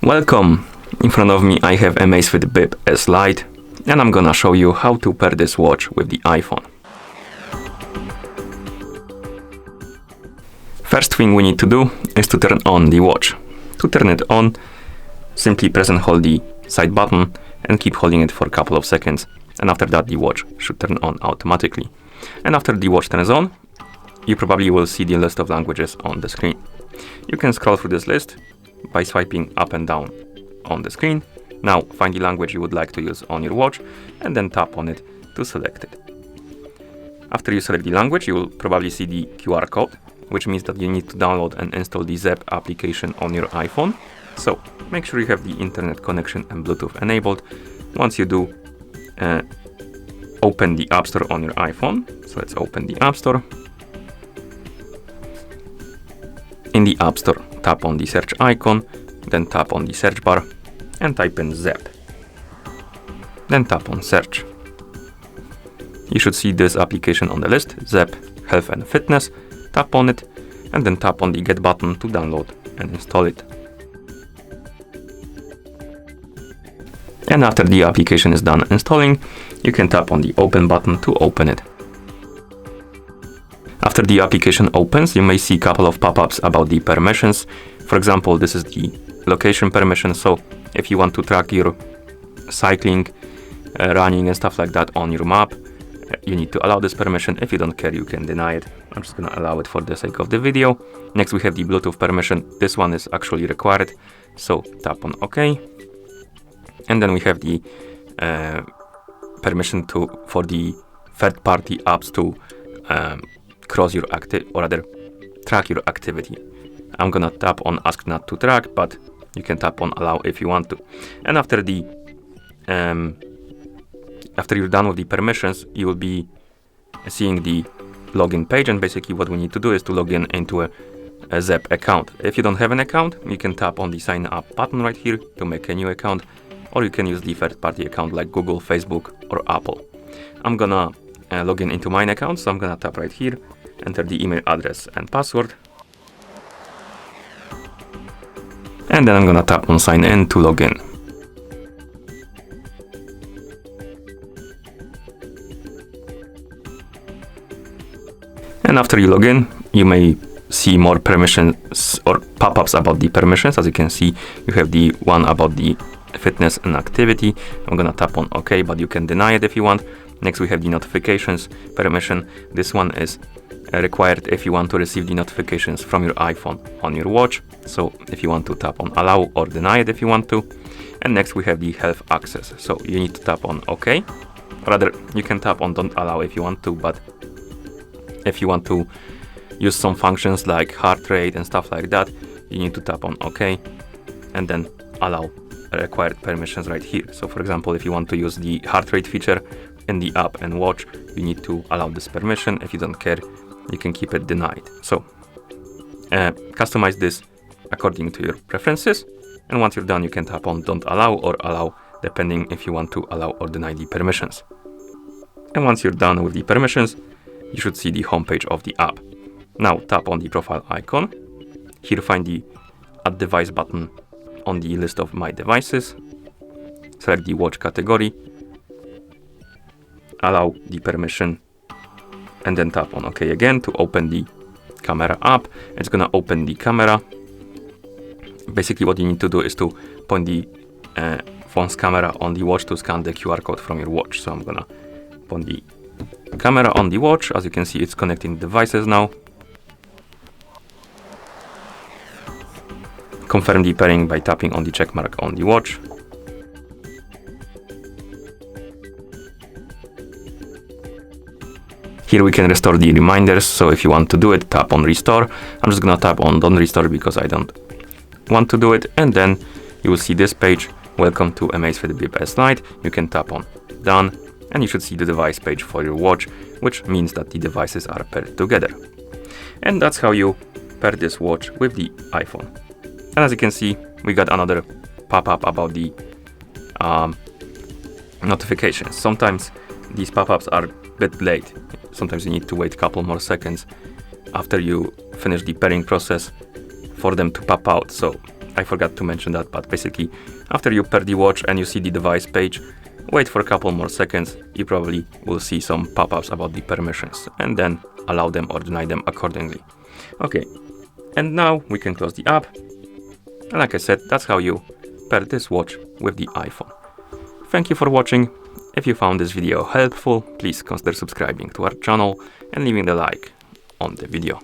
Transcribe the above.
Welcome! In front of me I have Amazfit Bip S Lite and I'm gonna show you how to pair this watch with the iPhone. First thing we need to do is to turn on the watch. To turn it on, simply press and hold the side button and keep holding it for a couple of seconds, and after that the watch should turn on automatically. And after the watch turns on, you probably will see the list of languages on the screen. You can scroll through this list by swiping up and down on the screen. Now find the language you would like to use on your watch and then tap on it to select it. After you select the language, you will probably see the QR code, which means that you need to download and install the Zepp application on your iPhone. So make sure you have the internet connection and Bluetooth enabled. Once you do, open the App Store on your iPhone. So let's open the App Store. In the App Store, tap on the search icon, then tap on the search bar and type in Zepp. Then tap on search. You should see this application on the list, Zepp Health and Fitness. Tap on it and then tap on the Get button to download and install it. And after the application is done installing, you can tap on the Open button to open it. After the application opens, you may see a couple of pop-ups about the permissions. For example, this is the location permission, so if you want to track your cycling, running and stuff like that on your map, you need to allow this permission. If you don't care, you can deny it. I'm just gonna allow it for the sake of the video. Next we have the Bluetooth permission. This one is actually required, so tap on OK. And then we have the permission for the third-party apps to cross your or rather track your activity. I'm gonna tap on Ask Not to Track, but you can tap on Allow if you want to. And after you're done with the permissions, you will be seeing the login page, and basically what we need to do is to log in into a Zepp account. If you don't have an account, you can tap on the Sign Up button right here to make a new account, or you can use the third-party account like Google, Facebook, or Apple. I'm gonna log in into mine account, so I'm gonna tap right here, enter the email address and password, and then I'm gonna tap on Sign In to log in. And after you log in, you may see more permissions or pop-ups about the permissions. As you can see, you have the one about the fitness and activity. I'm gonna tap on OK, but you can deny it if you want. Next we have the notifications permission. This one is required if you want to receive the notifications from your iPhone on your watch. So if you want to tap on allow or deny it if you want to. And next we have the health access. So you need to tap on OK. Rather, you can tap on don't allow if you want to, but if you want to use some functions like heart rate and stuff like that, you need to tap on OK and then allow required permissions right here. So for example, if you want to use the heart rate feature in the app and watch, you need to allow this permission. If you don't care, you can keep it denied. So customize this according to your preferences, and once you're done, you can tap on don't allow or allow, depending if you want to allow or deny the permissions. And once you're done with the permissions, you should see the home page of the app. Now tap on the profile icon. Here find the Add Device button on the list of my devices. Select the watch category, allow the permission, and then tap on OK again to open the camera app. It's gonna open the camera. Basically what you need to do is to point the phone's camera on the watch to scan the QR code from your watch. So I'm gonna point the camera on the watch. As you can see, it's connecting devices now. Confirm the pairing by tapping on the check mark on the watch. Here we can restore the reminders, so if you want to do it, tap on restore. I'm just gonna tap on don't restore because I don't want to do it, and then you will see this page, welcome to Amazfit Bip S Lite. You can tap on done, and you should see the device page for your watch, which means that the devices are paired together. And that's how you pair this watch with the iPhone. And as you can see, we got another pop-up about the notifications. Sometimes these pop-ups are a bit late. Sometimes you need to wait a couple more seconds after you finish the pairing process for them to pop out. So I forgot to mention that, but basically after you pair the watch and you see the device page, wait for a couple more seconds. You probably will see some pop-ups about the permissions, and then allow them or deny them accordingly. Okay, and now we can close the app. And like I said, that's how you pair this watch with the iPhone. Thank you for watching. If you found this video helpful, please consider subscribing to our channel and leaving the like on the video.